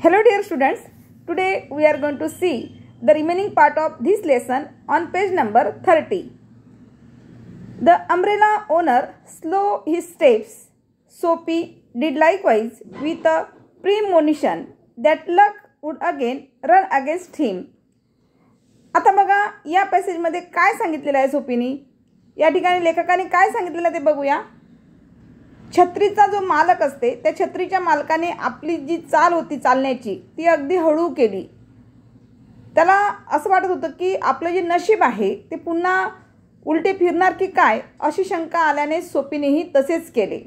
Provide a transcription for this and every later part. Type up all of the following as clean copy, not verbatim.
Hello dear students, today we are going to see the remaining part of this lesson on page number 30. The umbrella owner slowed his steps. Soapy did likewise with a premonition that luck would again run against him. आता बघा या पॅसेजमध्ये काय सांगितलेलं आहे सोपीनी. या ठिकाणी लेखकाने काय सांगितलेलं आहे ते बघूया. छत्रीचा जो मालक असते त्या छत्रीच्या मालकाने आपली जी चाल होती चालण्याची ती अगदी हळू केली. त्याला असं वाटत होतं की आपलं जे नशीब आहे ते पुन्हा उलटे फिरणार की काय अशी शंका आल्याने सोपीनेही तसेच केले.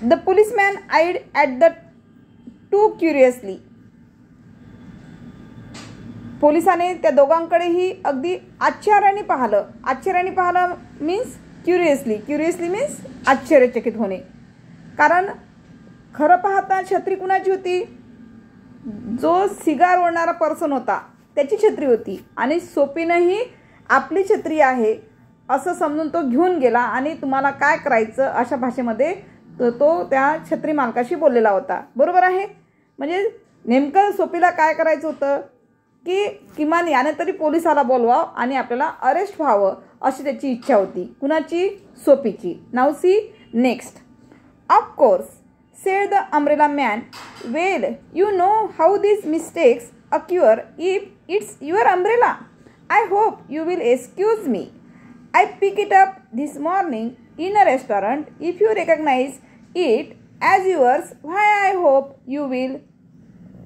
The policeman eyed at the two curiously. पोलिसाने त्या दोघांकडेही अगदी आश्चर्याने पाहिलं मीन्स क्युरियसली मीन्स आश्चर्यचकित होणे. कारण खरं पाहता छत्री कुणाची होती, जो सिगार ओढणारा पर्सन होता त्याची छत्री होती आणि सोपीनंही आपली छत्री आहे असं समजून तो घेऊन गेला आणि तुम्हाला काय करायचं अशा भाषेमध्ये तो त्या छत्री मालकाशी बोललेला होता. बरोबर आहे. म्हणजे नेमकं सोपीला काय करायचं होतं की किमान याने तरी पोलिसाला बोलवावं आणि आपल्याला अरेस्ट व्हावं अशी त्याची इच्छा होती. कुणाची? सोपीची. नाव C next. Of course said the umbrella man. Well you know how this mistakes occur if it's your umbrella. I hope you will excuse me. I pick it up this morning in a restaurant. If you recognise it as yours why I hope you will.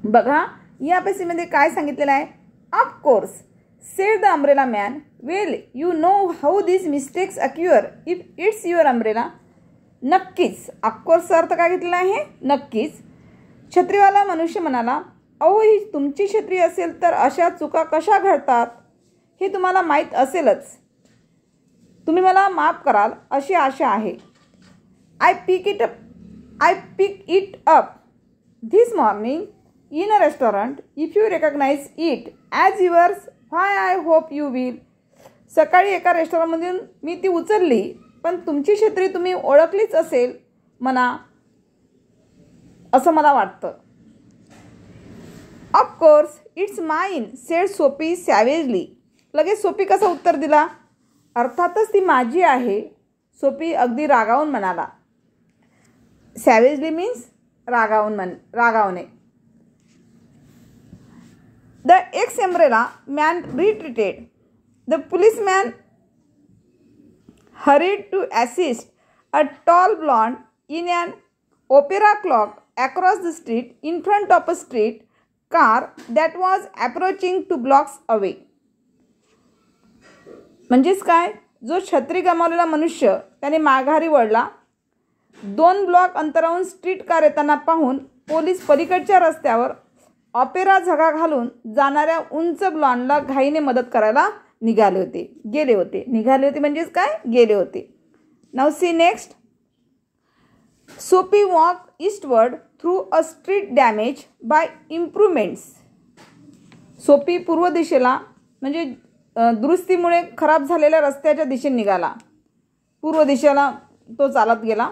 बघा या पॅसेजमध्ये काय सांगितलेलं आहे. Of course said the umbrella man. Well you know how this mistakes occur if it's your umbrella. नक्कीच. ऑफकोर्सचा अर्थ काय घेतलेला आहे? नक्कीच. छत्रीवाला मनुष्य म्हणाला, अहो ही तुमची छत्री असेल तर अशा चुका कशा घडतात हे तुम्हाला माहीत असेलच. तुम्ही मला माफ कराल अशी आशा आहे. I pick it up this morning in a restaurant. If you recognize it as yours, why I hope you will. सकाळी एका रेस्टॉरंटमधून मी ती उचलली पण तुमची छत्री तुम्ही ओळखलीच असेल म्हणा असं मला वाटतं. Of course it's mine sed सोपी सॅवेजली. लगेच सोपी कसं उत्तर दिला. अर्थातच ती माझी आहे. सोपी अगदी रागावून म्हणाला. सॅवेजली means रागावणे. The ex-umbrella man retreated. The policeman hurried to assist a tall blonde in an opera cloak across the street in front of a street car that was approaching 2 blocks away. म्हणजेच काय, जो छत्री गमावलेला मनुष्य त्याने माघारी वळला. 2 block अंतरावरून स्ट्रीट कार येताना पाहून पोलीस पलीकडच्या रस्त्यावर ऑपेरा झगा घालून जाणाऱ्या उंच ब्लॉन्डला घाईने मदत करायला निघाले होते. म्हणजेच काय, गेले होते. नाव C next. Sophie walk eastward through a street damage by improvements. Sophie पूर्व दिशेला म्हणजे दुरुस्तीमुळे खराब झालेल्या रस्त्याच्या दिशेने निघाला. पूर्व दिशेला तो चालत गेला.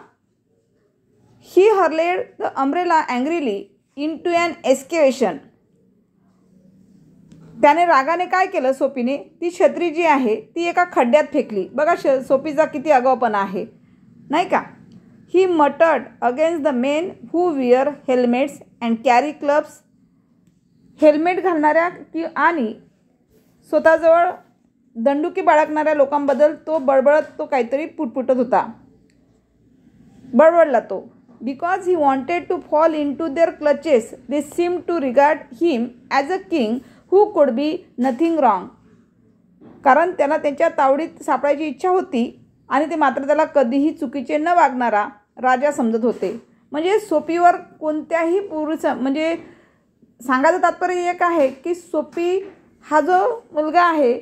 He hurled the umbrella angrily into an excavation. त्याने रागाने काय केलं सोपीने, ती छत्री जी आहे ती एका खड्ड्यात फेकली. बघा सोपीचा किती आगाऊपणा आहे नाही का. He muttered against the men who wear helmets and carry clubs. Helmet घालणाऱ्या आणि स्वतःजवळ दंडुकी बाळगणाऱ्या लोकांबद्दल तो काहीतरी पुटपुटत होता. बडबडला तो. Because he wanted to fall into their clutches, they seemed to regard him as a king who could be nothing wrong. कारण त्याला त्यांच्या तावडीत सापडायची इच्छा होती आणि ते मात्र त्याला कधीही चुकीचे न वागणारा राजा समजत होते. म्हणजे सोपीवर कोणत्याही म्हणजे सांगायचं तात्पर्य एक आहे की सोपी हा जो मुलगा आहे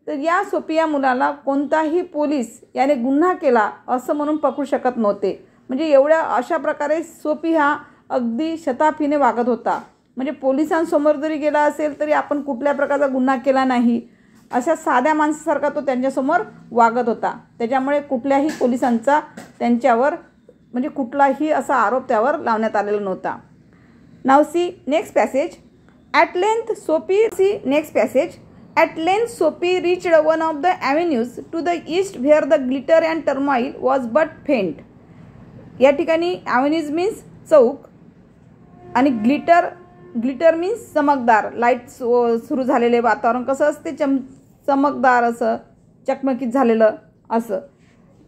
तर या सोपी या मुलाला कोणताही पोलीस याने गुन्हा केला असं म्हणून पकडू शकत नव्हते. म्हणजे अशा प्रकारे सोपी हा अगदी शताफीने वागत होता. म्हणजे पोलिसांसमोर जरी गेला असेल तरी आपण कुठल्या प्रकारचा गुन्हा केला नाही अशा साध्या माणसासारखा तो त्यांच्यासमोर वागत होता. त्याच्यामुळे कुठल्याही पोलिसांचा त्यांच्यावर म्हणजे कुठलाही असा आरोप त्यावर लावण्यात आलेला नव्हता. Now see next passage. At length Sophie reached one of the avenues to the east where the glitter and turmoil was but faint. या ठिकाणी avenues means चौक आणि ग्लिटर मीन्स चमकदार. लाईट सुरू झालेले वातावरण कसं असते, चमकदार असं, चकमकीत झालेलं असं.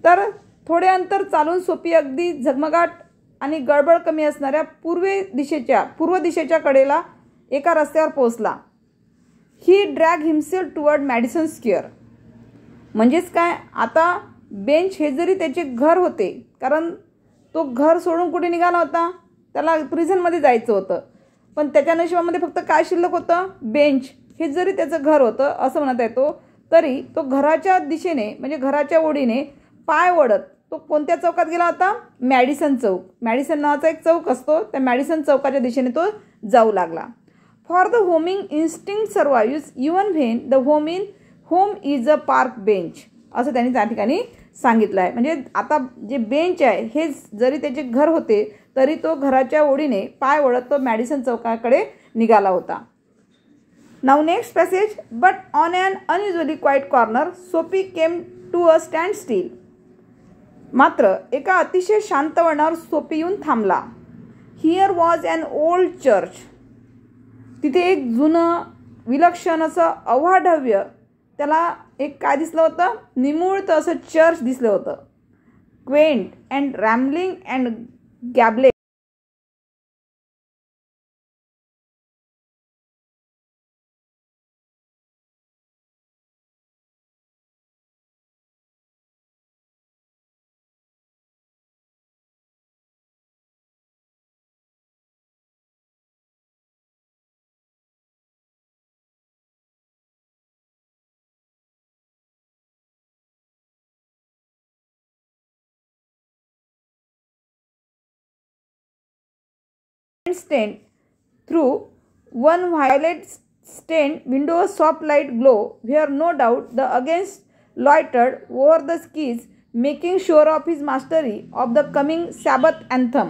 तर थोडे अंतर चालून सोपी अगदी झगमगाट आणि गडबड कमी असणाऱ्या पूर्व दिशेच्या कडेला एका रस्त्यावर पोहोचला. He drag himself toward Madison Square. म्हणजेच काय, आता बेंच हे जरी त्याचे घर होते, कारण तो घर सोडून कुठे निघाला होता, त्याला प्रिझनमध्ये जायचं होतं, पण त्याच्या नशिबामध्ये फक्त काय शिल्लक होतं, बेंच. हे जरी त्याचं घर होतं असं म्हणत आहे तो, तरी तो घराच्या दिशेने म्हणजे घराच्या ओढीने पाय ओढत तो कोणत्या चौकात गेला होता, मॅडिसन चौक. मॅडिसन नावाचा एक चौक असतो, त्या मॅडिसन चौकाच्या दिशेने तो जाऊ लागला. For the homing instinct survives even when the home is a park bench, असं त्यांनी त्या ठिकाणी सांगितलं आहे. म्हणजे आता जे बेंच आहे हे जरी त्याचे घर होते तरी तो घराच्या ओढीने पाय ओढत तो मॅडिसन चौकाकडे निघाला होता. Now next passage. But on an unusually quiet corner Soapy came to a standstill. मात्र एका अतिशय शांत वळणावर सोफी येऊन थांबला. Here was an old church. तिथे एक जुनं विलक्षण असं अवाढव्य, त्याला एक काय दिसलं होतं, निमुळतं असं चर्च दिसलं होतं. Quaint and rambling and gabled. Stained through one violet stained window, a soft light glow where no doubt the against loitered over the skis, making sure of his mastery of the coming Sabbath anthem.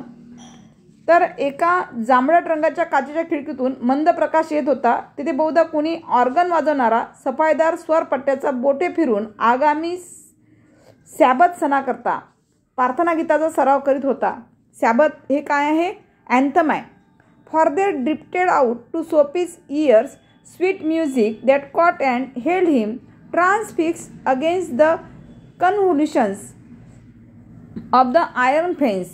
तर एका जांभळट रंगाच्या काचेच्या खिडकीतून मंद प्रकाश येत होता. तिथे बहुधा कोणी ऑर्गन वाजवणारा सफाईदार स्वरपट्ट्याचा बोटे फिरून आगामी सॅबत सणाकरता प्रार्थना गीताचा सराव करीत होता. सॅबत हे काय आहे, अँथम आहे. For there drifted out to Sophie's ears sweet music that caught and held him transfixed against the convolutions of the iron fence.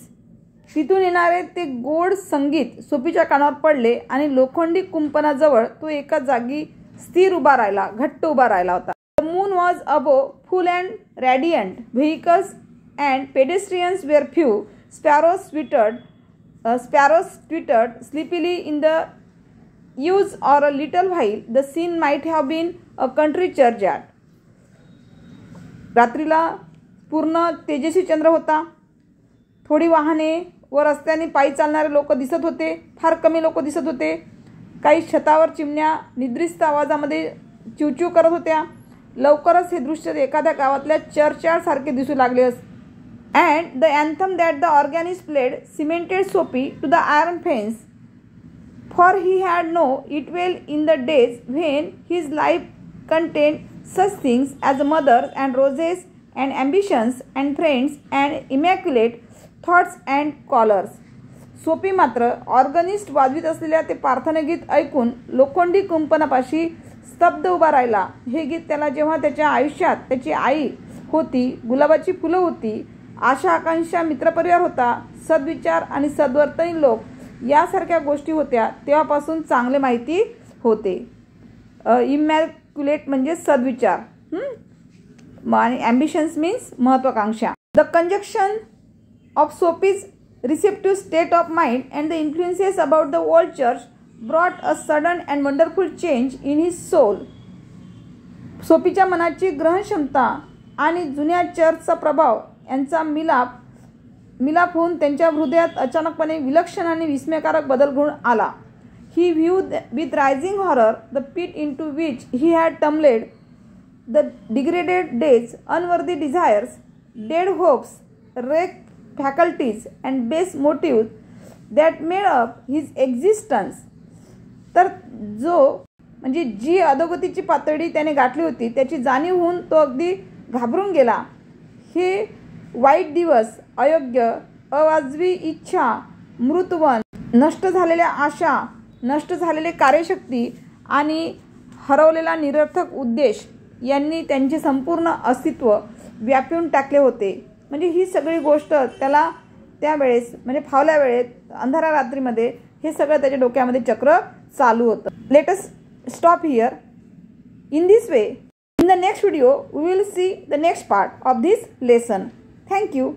तिथून येणारे ते गोड संगीत सोफीच्या कानावर पडले आणि लोखंडी कुंपणाजवळ तो एका जागी स्थिर उभा राहिला, घट्ट उभा राहिला होता. The moon was above, full and radiant. Vehicles and pedestrians were few. Sparrows twittered sleepily in the yews, or a little while the scene might have been a country churchyard. रात्रीला पूर्ण तेजस्वी चंद्र होता. थोडी वाहने व रस्त्याने पायी चालणारे लोक दिसत होते. फार कमी लोक दिसत होते. काही छतावर चिमण्या निद्रिस्त आवाजामध्ये चिवचिव करत होत्या. लवकरच हे दृश्य एखाद्या गावातल्या चर्चयार्ड सारखे दिसू लागले. And the anthem that the organist played cemented Sophie to the iron fence, for he had known it well in the days when his life contained such things as mothers and roses and ambitions and friends and immaculate thoughts and callers. Sophie मात्र ऑर्गनिस्ट वाजवीत असलेल्या ते प्रार्थनागीत ऐकून लोखंडी कुंपणापाशी स्तब्ध उभा राहिला. हे गीत त्याला जेव्हा त्याच्या आयुष्यात त्याची आई होती, गुलाबाची फुलं होती, आशा आकांक्षा मित्रपरिवार होता, सद्विचार आणि सद्वर्तनी लोक यासारख्या गोष्टी होत्या, तेव्हापासून चांगले माहिती होते. इमॅक्युलेट म्हणजे सद्विचार आणि ॲम्बिशन्स मीन्स महत्त्वाकांक्षा. The conjunction of Soapy's receptive state of mind and the influences about the old church brought a sudden and wonderful change in his soul. सोफीच्या मनाची ग्रहणक्षमता आणि जुन्या चर्चचा प्रभाव यांचा मिलाप होऊन त्यांच्या हृदयात अचानकपणे विलक्षण आणि विस्मयकारक बदल घडून आला. He viewed with rising horror the pit into which he had tumbled the degraded days, unworthy desires, dead hopes, wreck faculties and base motive that made up his existence. तर जो म्हणजे जी अधोगतीची पातळी त्याने गाठली होती त्याची जाणीव होऊन तो अगदी घाबरून गेला. हे वाईट दिवस, अयोग्य, अवाजवी इच्छा, मृतवन, नष्ट झालेल्या आशा, नष्ट झालेले कार्यशक्ती आणि हरवलेला निरर्थक उद्देश यांनी त्यांचे संपूर्ण अस्तित्व व्यापून टाकले होते. म्हणजे ही सगळी गोष्ट त्याला त्यावेळेस म्हणजे फावल्या वेळेत अंधारा रात्रीमध्ये हे सगळं त्याच्या डोक्यामध्ये चक्र चालू होतं. Let us stop here. In this way, in the next video we will see the next part of this lesson. Thank you.